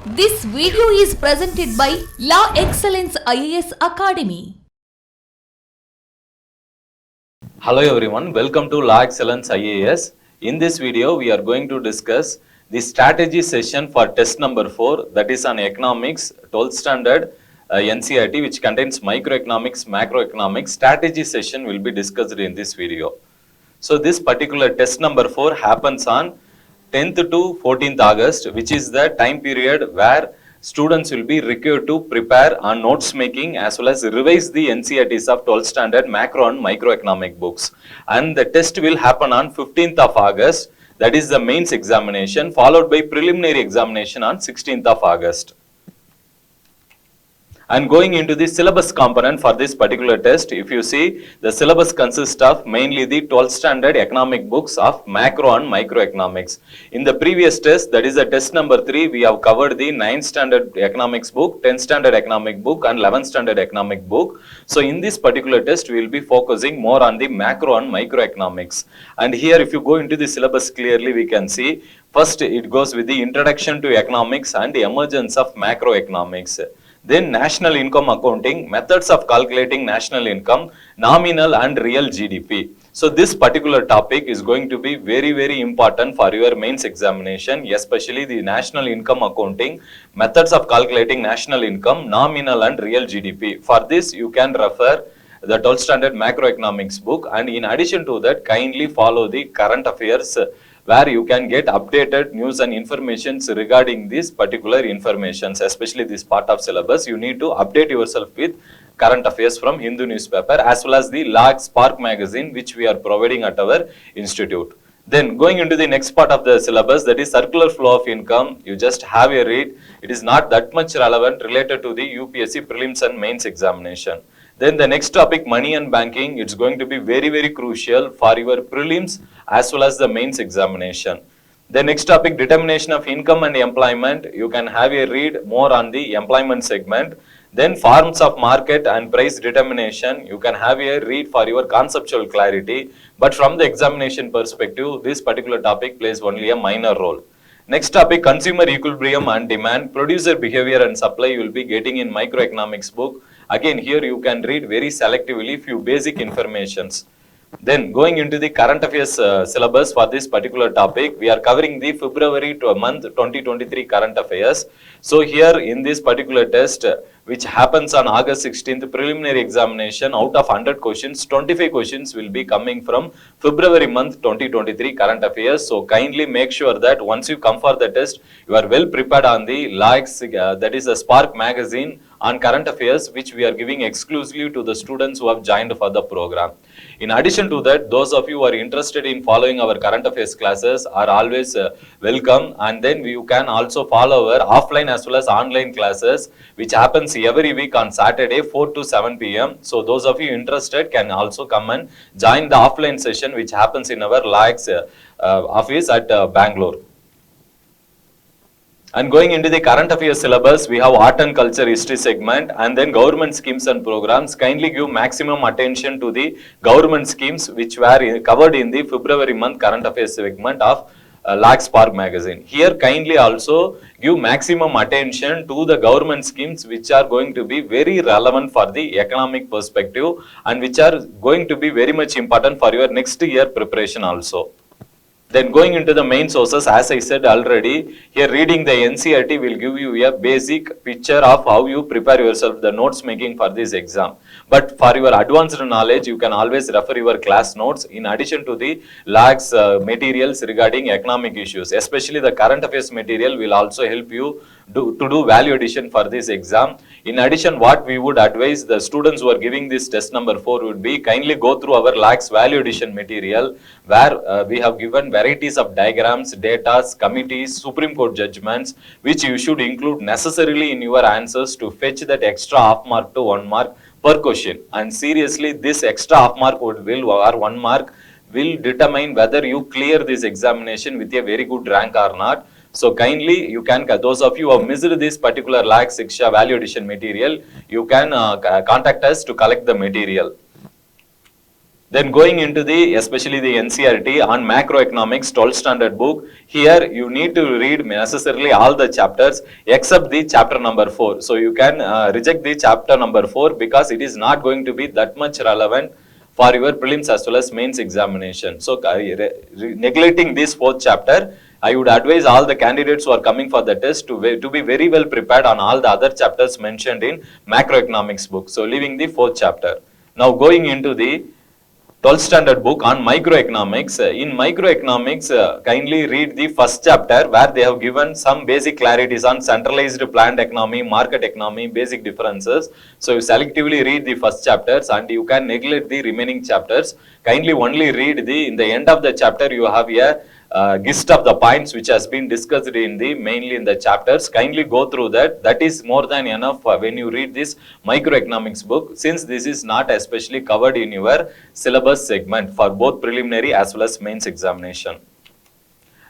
This video is presented by Law Excellence IAS Academy. Hello everyone, welcome to Law Excellence IAS. In this video, we are going to discuss the strategy session for test number 4, that is on economics, 12th standard NCERT, which contains microeconomics, macroeconomics. Strategy session will be discussed in this video. So this particular test number 4 happens on 10th to 14th August, which is the time period where students will be required to prepare on notes making as well as revise the NCERTs of 12th standard macro and microeconomic books. And the test will happen on 15th of August, that is the mains examination, followed by preliminary examination on 16th of August. And going into the syllabus component for this particular test, if you see, the syllabus consists of mainly the 12th standard economic books of macro and microeconomics. In the previous test, that is the test number 3, we have covered the 9th standard economics book, 10th standard economic book and 11th standard economic book. So in this particular test, we will be focusing more on the macro and microeconomics. And here if you go into the syllabus clearly, we can see first it goes with the introduction to economics and the emergence of macroeconomics. Then national income accounting, methods of calculating national income, nominal and real GDP. So this particular topic is going to be very important for your mains examination, especially the national income accounting, methods of calculating national income, nominal and real GDP. For this, you can refer the 12th standard macroeconomics book, and in addition to that, kindly follow the current affairs where you can get updated news and informations regarding these particular informations, especially this part of syllabus. You need to update yourself with current affairs from Hindu newspaper as well as the Lag Spark magazine, which we are providing at our institute. Then going into the next part of the syllabus, that is circular flow of income, you just have a read. It is not that much relevant related to the UPSC prelims and mains examination. Then the next topic, money and banking, it's going to be very crucial for your prelims as well as the mains examination. The next topic, determination of income and employment, you can have a read more on the employment segment. Then forms of market and price determination, you can have a read for your conceptual clarity. But from the examination perspective, this particular topic plays only a minor role. Next topic, consumer equilibrium and demand, producer behavior and supply, you will be getting in microeconomics book. Again, here you can read very selectively few basic informations. Then going into the current affairs syllabus for this particular topic, we are covering the February to a month 2023 current affairs. So here in this particular test, which happens on August 16th, preliminary examination, out of 100 questions, 25 questions will be coming from February month 2023 current affairs. So kindly make sure that once you come for the test, you are well prepared on the likes, that is a Spark magazine on current affairs, which we are giving exclusively to the students who have joined for the program. In addition to that, those of you who are interested in following our current affairs classes are always welcome, and then you can also follow our offline as well as online classes, which happens every week on Saturday 4 to 7 p.m. So those of you interested can also come and join the offline session, which happens in our LAX office at Bangalore. And going into the current affairs syllabus, we have art and culture history segment, and then government schemes and programs. Kindly give maximum attention to the government schemes which were covered in the February month current affairs segment of Lag Spark magazine. Here kindly also give maximum attention to the government schemes which are going to be very relevant for the economic perspective and which are going to be very much important for your next year preparation also. Then going into the main sources, as I said already, here reading the NCERT will give you a basic picture of how you prepare yourself, the notes making for this exam. But for your advanced knowledge, you can always refer your class notes in addition to the lags materials regarding economic issues. Especially the current affairs material will also help you to do value addition for this exam. In addition, what we would advise the students who are giving this test number 4 would be kindly go through our lags value addition material, where we have given varieties of diagrams, data, committees, Supreme Court judgments, which you should include necessarily in your answers to fetch that extra half mark to 1 mark per question. And seriously, this extra half mark or 1 mark will determine whether you clear this examination with a very good rank or not. So kindly, you can, those of you who have missed this particular Lag Siksha value addition material, you can contact us to collect the material. Then going into the, especially the NCRT on macroeconomics 12th standard book, here you need to read necessarily all the chapters except the chapter number 4. So you can reject the chapter number 4 because it is not going to be that much relevant for your prelims as well as mains examination. So neglecting this 4th chapter, I would advise all the candidates who are coming for the test to be very well prepared on all the other chapters mentioned in macroeconomics book. So leaving the 4th chapter. Now going into the 12th standard book on microeconomics. In microeconomics, kindly read the first chapter where they have given some basic clarities on centralized planned economy, market economy, basic differences. So you selectively read the first chapters and you can neglect the remaining chapters. Kindly only read in the end of the chapter you have a gist of the points which has been discussed mainly in the chapters. Kindly go through that. That is more than enough when you read this microeconomics book, since this is not especially covered in your syllabus segment for both preliminary as well as mains examination.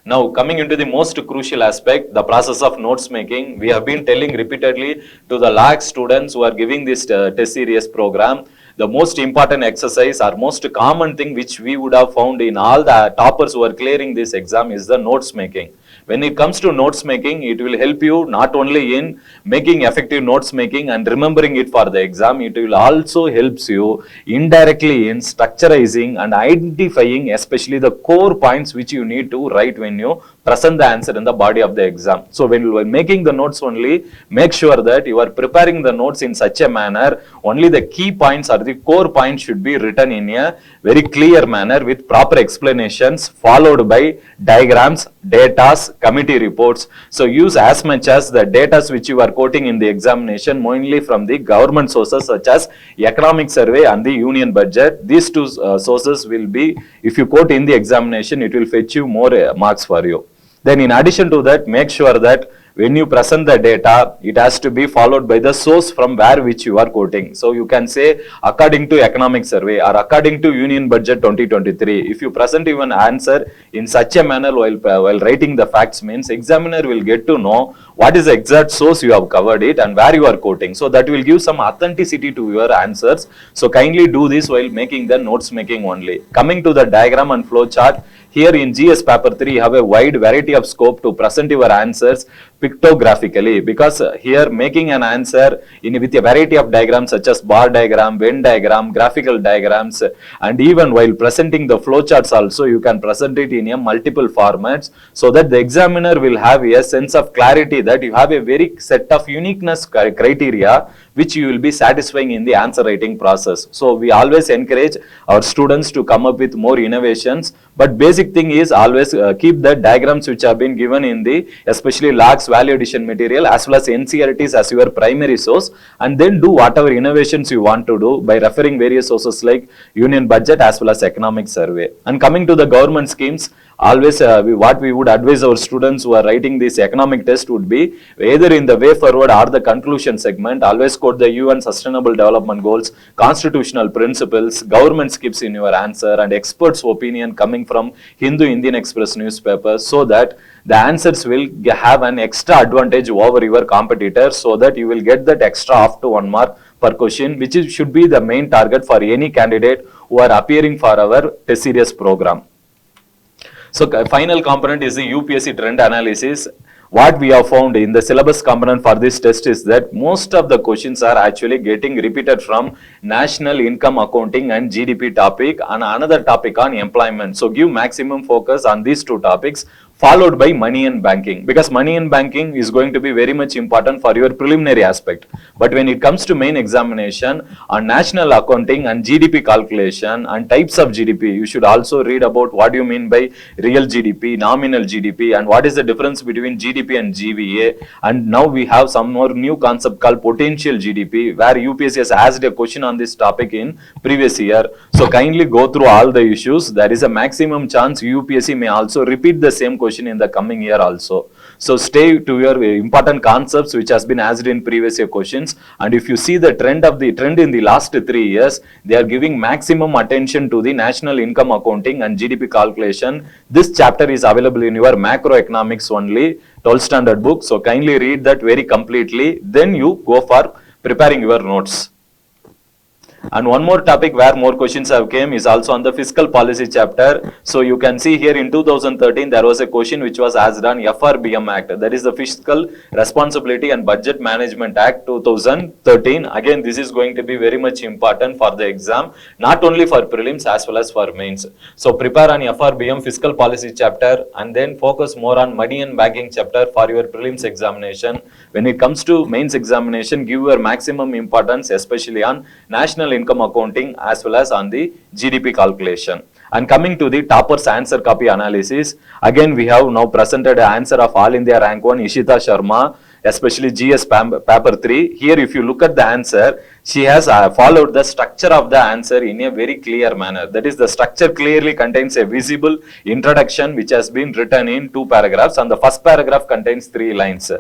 Now coming into the most crucial aspect, the process of notes making. We have been telling repeatedly to the lakh students who are giving this test series program, the most important exercise or most common thing which we would have found in all the toppers who are clearing this exam is the notes making. When it comes to notes making, it will help you not only in making effective notes making and remembering it for the exam, it will also helps you indirectly in structurizing and identifying especially the core points which you need to write when you present the answer in the body of the exam. So when you are making the notes only, make sure that you are preparing the notes in such a manner, only the key points or the core points should be written in a very clear manner with proper explanations followed by diagrams, datas, committee reports. So use as much as the datas which you are quoting in the examination mainly from the government sources such as economic survey and the union budget. These two sources will be, if you quote in the examination, it will fetch you more marks for you. Then in addition to that, make sure that when you present the data, it has to be followed by the source from where which you are quoting. So you can say according to economic survey or according to union budget 2023. If you present even answer in such a manner while writing the facts, means examiner will get to know what is the exact source you have covered it and where you are quoting. So that will give some authenticity to your answers. So kindly do this while making the notes making only. Coming to the diagram and flow chart, here in GS paper 3, you have a wide variety of scope to present your answers pictographically, because here making an answer with a variety of diagrams such as bar diagram, Venn diagram, graphical diagrams, and even while presenting the flowcharts also, you can present it in a multiple formats so that the examiner will have a sense of clarity that you have a very set of uniqueness criteria which you will be satisfying in the answer writing process. So we always encourage our students to come up with more innovations, but basic thing is always keep the diagrams which have been given in the especially LAGS value addition material as well as NCRTs as your primary source, and then do whatever innovations you want to do by referring various sources like union budget as well as economic survey. And coming to the government schemes, always what we would advise our students who are writing this economic test would be either in the way forward or the conclusion segment, always quote the UN Sustainable Development Goals, constitutional principles, government skips in your answer, and experts' opinion coming from Hindu Indian Express newspaper, so that the answers will have an extra advantage over your competitors, so that you will get that extra up to 1 mark per question, which should be the main target for any candidate who are appearing for our test series program. So final component is the UPSC trend analysis. What we have found in the syllabus component for this test is that most of the questions are actually getting repeated from national income accounting and GDP topic and another topic on employment. So give maximum focus on these two topics, followed by money and banking, because money and banking is going to be very much important for your preliminary aspect. But when it comes to main examination on national accounting and GDP calculation and types of GDP, you should also read about what you mean by real GDP, nominal GDP, and what is the difference between GDP and GVA. And now we have some more new concept called potential GDP, where UPSC has asked a question on this topic in previous year. So kindly go through all the issues. There is a maximum chance UPSC may also repeat the same question in the coming year also. So stay to your important concepts which has been asked in previous year questions. And if you see the trend in the last 3 years, they are giving maximum attention to the national income accounting and GDP calculation. This chapter is available in your macroeconomics only 12th standard book. So kindly read that very completely. Then you go for preparing your notes. And one more topic where more questions have came is also on the fiscal policy chapter. So you can see here in 2013 there was a question which was asked on FRBM Act, that is the Fiscal Responsibility and Budget Management Act 2013. Again, this is going to be very much important for the exam, not only for prelims as well as for mains. So prepare on FRBM fiscal policy chapter and then focus more on money and banking chapter for your prelims examination. When it comes to mains examination, give your maximum importance especially on national income accounting as well as on the GDP calculation. And coming to the toppers answer copy analysis, again we have now presented an answer of All India Rank 1 Ishita Sharma, especially GS paper 3. Here if you look at the answer, she has followed the structure of the answer in a very clear manner. That is, the structure clearly contains a visible introduction which has been written in 2 paragraphs, and the first paragraph contains 3 lines.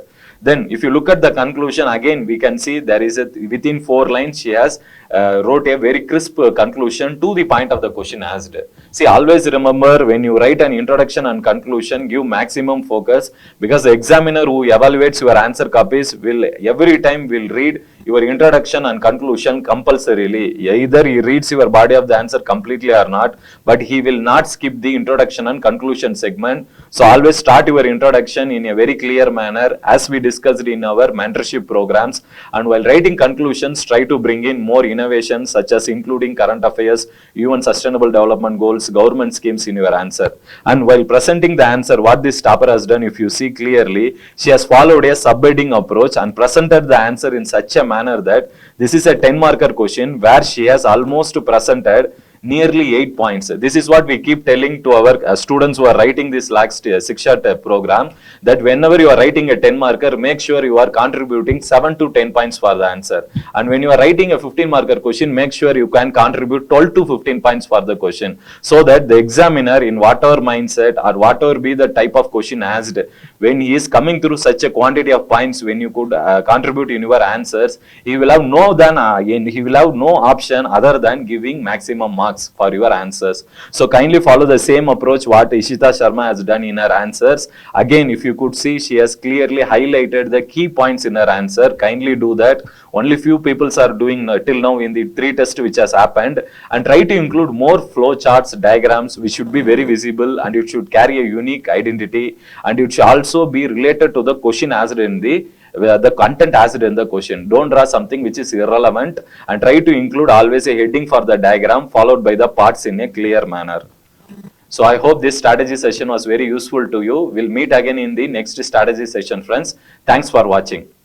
Then if you look at the conclusion, again we can see there is within 4 lines she has wrote a very crisp conclusion to the point of the question asked. See, always remember, when you write an introduction and conclusion, give maximum focus, because the examiner who evaluates your answer copies will every time will read your introduction and conclusion compulsorily. Either he reads your body of the answer completely or not, but he will not skip the introduction and conclusion segment. So always start your introduction in a very clear manner, as we discussed in our mentorship programs, and while writing conclusions, try to bring in more innovations such as including current affairs, UN sustainable development goals, government schemes in your answer. And while presenting the answer, what this topper has done, if you see clearly, she has followed a subheading approach and presented the answer in such a manner that this is a 10 marker question where she has almost presented nearly 8 points. This is what we keep telling to our students who are writing this last 6-shot program, that whenever you are writing a 10 marker, make sure you are contributing 7 to 10 points for the answer. And when you are writing a 15 marker question, make sure you can contribute 12 to 15 points for the question, so that the examiner, in whatever mindset or whatever be the type of question asked, when he is coming through such a quantity of points when you could contribute in your answers, he will have no option other than giving maximum marks for your answers. So kindly follow the same approach what Ishita Sharma has done in her answers. Again, if you could see, she has clearly highlighted the key points in her answer. Kindly do that. Only few people are doing till now in the 3 tests which has happened, and try to include more flow charts, diagrams which should be very visible, and it should carry a unique identity, and it should also be related to the question asked in the content asked in the question. Don't draw something which is irrelevant, and try to include always a heading for the diagram followed by the parts in a clear manner. So I hope this strategy session was very useful to you. We'll meet again in the next strategy session, friends. Thanks for watching.